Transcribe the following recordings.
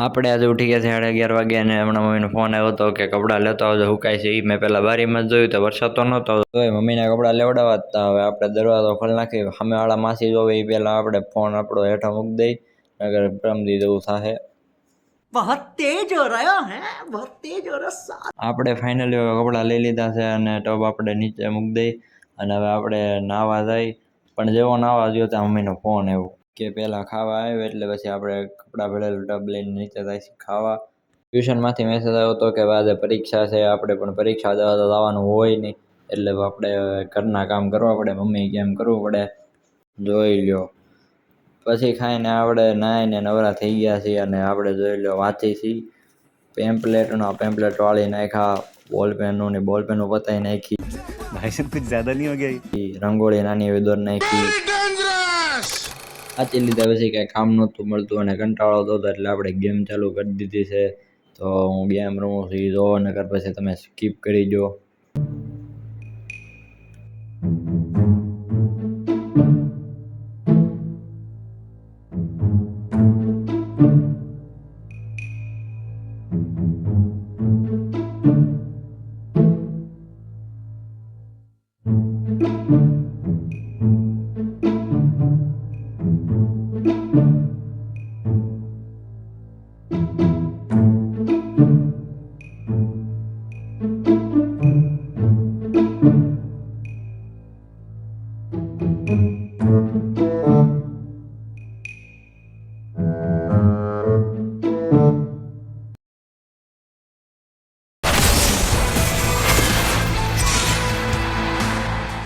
આપણે આજે ઉઠી ગયા 11:30 વાગે અને હમણાં મમ્મીનો ફોન આવ્યો હતો કે કપડાં લેતો આવજો સુકાય છે. મેં પહેલાં બારીમાં જ જોયું તો વરસાદ તો નહોતો, તોય મમ્મીના કપડાં લેવડાવવા હતા. હવે આપણે દરવાજો ખોલી નાખી, સામેવાળા માસી જોવે એ પહેલાં આપણે ફોન આપણો હેઠો મૂકી દઈ, અગર પ્રમદી જેવું થાય. बहुत तेज हो रहा है, बहुत तेज हो रहा. આપણે ફાઇનલી કપડાં લઈ લીધા છે અને ટબ આપણે નીચે મૂકી દઈ અને હવે આપણે નાહવા જઈ. પણ જેવો નાહવા ગયો ત્યાં મમ્મીનો ફોન આવ્યો કે પહેલાં ખાવા આવ્યો, એટલે પછી આપણે કપડાં ભરેલું ટબ લઈને નીચે જાય ખાવા. ટ્યુશનમાંથી મેસેજ આવ્યો હતો કે આજે પરીક્ષા છે. આપણે પણ પરીક્ષા દેવા તો જવાનું હોય નહીં, એટલે આપણે ઘરના કામ કરવા પડે. મમ્મી કેમ કરવું પડે જોઈ લ્યો. પછી ખાઈને આપણે નાહીને નવરા થઈ ગયા છીએ અને આપણે જોઈ લો વાંચી છીએ પેમ્પલેટ વાળી નાખ્યા, બોલપેનનું ને બોલપેનું પતાવી નાખી, भाई साहब कुछ ज्यादा नहीं हो गया? રંગોળી નાની એવી દોર નાખી. વાંચી લીધા પછી કાંઈ કામ નહોતું મળતું અને કંટાળો હતો, એટલે આપણે ગેમ ચાલુ કરી દીધી છે. તો હું ગેમ રમું છું, જો નકર પછી તમે સ્કીપ કરી દો.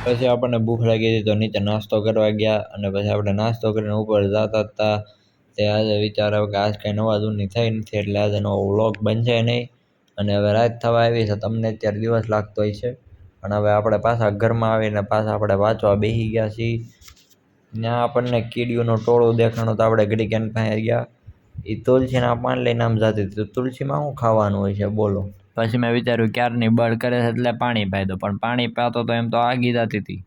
પછી આપણને ભૂખ લાગી હતી તો નીચે નાસ્તો કરવા ગયા અને પછી આપણે નાસ્તો કરીને ઉપર જતા હતા. તે આજે વિચાર આવ્યો કે આજ કંઈ નવા જૂની થઈ નથી, એટલે આજે નવો વ્લોગ બનશે નહીં. અને હવે રાત થવા આવી છે, તમને અત્યારે દિવસ લાગતો હોય છે. પણ હવે આપણે પાછા ઘરમાં આવીને પાછા આપણે વાંચવા બેસી ગયા છીએ. ત્યાં આપણને કીડીઓનું ટોળું દેખાણું તો આપણે ઘડી કેન પાસે ગયા. એ તુલસીના પાન લઈને આમ જતી હતી. તો તુલસીમાં શું ખાવાનું હોય છે બોલો? પછી મેં વિચાર્યું ક્યારની બળ કરે છે એટલે પાણી પાઈ દો, પણ પાણી પાતો તો એમ તો આગી જતી હતી.